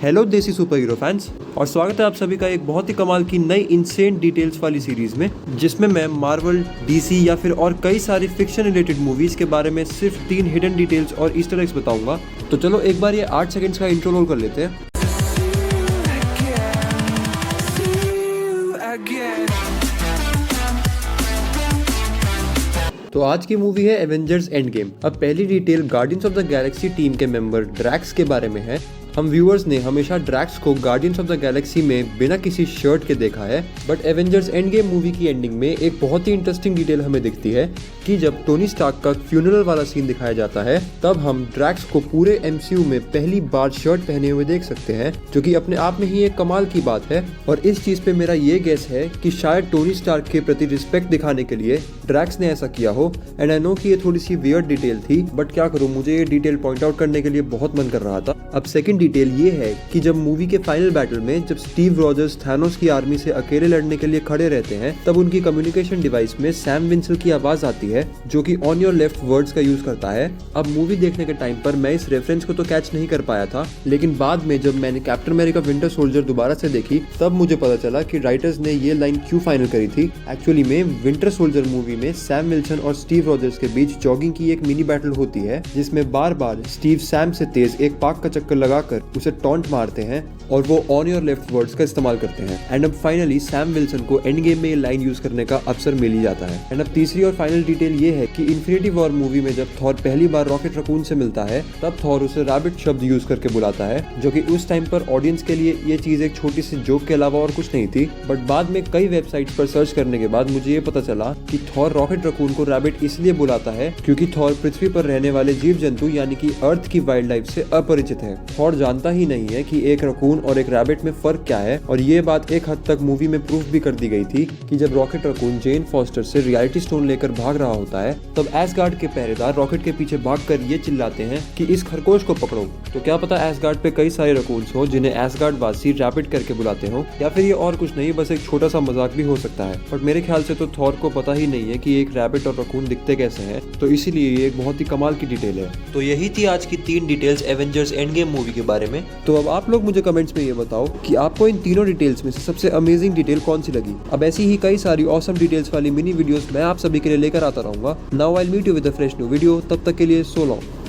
Hello देसी super hero fans, और स्वागत है आप सभी का एक बहुत ही कमाल की नई इंसेंट डिटेल्स वाली सीरीज में, जिसमें मैं मार्वल, डीसी या फिर और कई सारी फिक्शन रिलेटेड मूवीज के बारे में सिर्फ 3 हिडन डिटेल्स और ईस्टर एग्स बताऊंगा। तो चलो एक बार ये 8 सेकंड्स का इंट्रो रोल कर लेते हैं। तो आज की मूवी है एवेंजर्स एंड गेम। अब पहली detail guardians of the Galaxy team के मेंबर ड्रैक्स के बारे में है। हम व्यूअर्स ने हमेशा ड्रैक्स को गार्डियंस ऑफ द गैलेक्सी में बिना किसी शर्ट के देखा है, but Avengers end game movie की एंडिंग में एक बहुत ही इंटरेस्टिंग डिटेल हमें दिखती है कि जब टोनी स्टार्क का फ्यूनरल वाला सीन दिखाया जाता है, तब हम ड्रैक्स को पूरे एमसीयू में पहली बार शर्ट पहने हुए देख सकते हैं, जो कि अपने आप में ही एक कमाल की बात है। और इस चीज पे मेरा ये गेस है कि शायद टोनी स्टार्क के प्रति रिस्पेक्ट दिखाने के लिए ड्रैक्स ने ऐसा किया हो। एंड आई नो कि ये थोड़ी सी वियर्ड डिटेल थी, बट क्या करूं, मुझे ये डिटेल पॉइंट आउट करने के लिए बहुत मन कर रहा था। अब सेकंड डिटेल ये है कि जब मूवी के फाइनल बैटल में जब स्टीव रॉजर्स थैनोस की आर्मी से अकेले लड़ने के लिए खड़े रहते हैं, तब उनकी कम्युनिकेशन डिवाइस में सैम विंसल की आवाज आती है, जो कि ऑन योर लेफ्ट वर्ड्स का यूज करता है। अब मूवी देखने के टाइम पर मैं इस रेफरेंस को तो कैच नहीं कर पाया था, लेकिन बाद में जब मैंने कैप्टन अमेरिका विंटर सोल्जर दोबारा से देखी, तब मुझे पता चला कि राइटर्स ने ये लाइन क्यों फाइनल करी थी। एक्चुअली में विंटर सोल्जर मूवी में सैम विल्सन और स्टीव रॉजर्स के बीच जॉगिंग की एक मिनी बैटल होती है, जिसमें बार बार स्टीव सैम से तेज एक पाक का चक्कर लगाकर उसे टॉन्ट मारते हैं और वो ऑन योर लेफ्ट वर्ड्स का इस्तेमाल करते हैं। एंड अब फाइनली सैम विल्सन को एंड गेम में ये लाइन यूज करने का अवसर मिल ही जाता है। एंड अब तीसरी और फाइनल डिटेल ये है कि इन्फिनिटी वॉर मूवी में जब थॉर पहली बार रॉकेट रकून से मिलता है, तब थॉर उसे रैबिट शब्द यूज करके बुलाता है, जो कि उस टाइम पर ऑडियंस के लिए ये चीज एक छोटी सी जोक के अलावा और कुछ नहीं थी। बट बाद में कई वेबसाइट्स पर सर्च करने के बाद मुझे ये पता चला कि थॉर रॉकेट रकून को रैबिट इसलिए बुलाता है क्योंकि थॉर पृथ्वी पर रहने वाले जीव जंतु यानी कि अर्थ की वाइल्ड लाइफ से अपरिचित है। थॉर जानता ही नहीं है कि एक रकून और एक रैबिट में फर्क क्या है, और ये बात एक हद तक मूवी में प्रूफ भी कर दी गई थी कि जब रॉकेट रकून जेन फॉस्टर से रियलिटी स्टोन लेकर भाग रहा होता है, तब एसगार्ड के पहरेदार रॉकेट के पीछे भागकर ये चिल्लाते हैं कि इस खरगोश को पकड़ो। तो क्या पता एसगार्ड पे कई सारे रकून्स हो जिन्हें एसगार्ड वासी रैबिट करके बुलाते हो, या फिर ये और कुछ नहीं, बस एक छोटा सा मजाक भी हो सकता है। बट मेरे ख्याल से तो थॉर को पता ही नहीं है कि एक रैबिट और रकून दिखते कैसे हैं, तो इसीलिए ये एक बहुत ही कमाल की डिटेल है। तो यही थी आज की 3 details Avengers end game movie के बारे में। तो अब आप लोग मुझे कमेंट्स में ये बताओ कि आपको इन तीनों डिटेल्स में से सबसे अमेजिंग डिटेल कौन सी लगी। अब ऐसी ही कई सारी ऑसम डिटेल्स वाली मिनी वीडियोस मैं आप सभी के लिए लेकर आता रहूंगा। Now I will meet you with a fresh new video. तब तक के लिए सो लॉन्ग।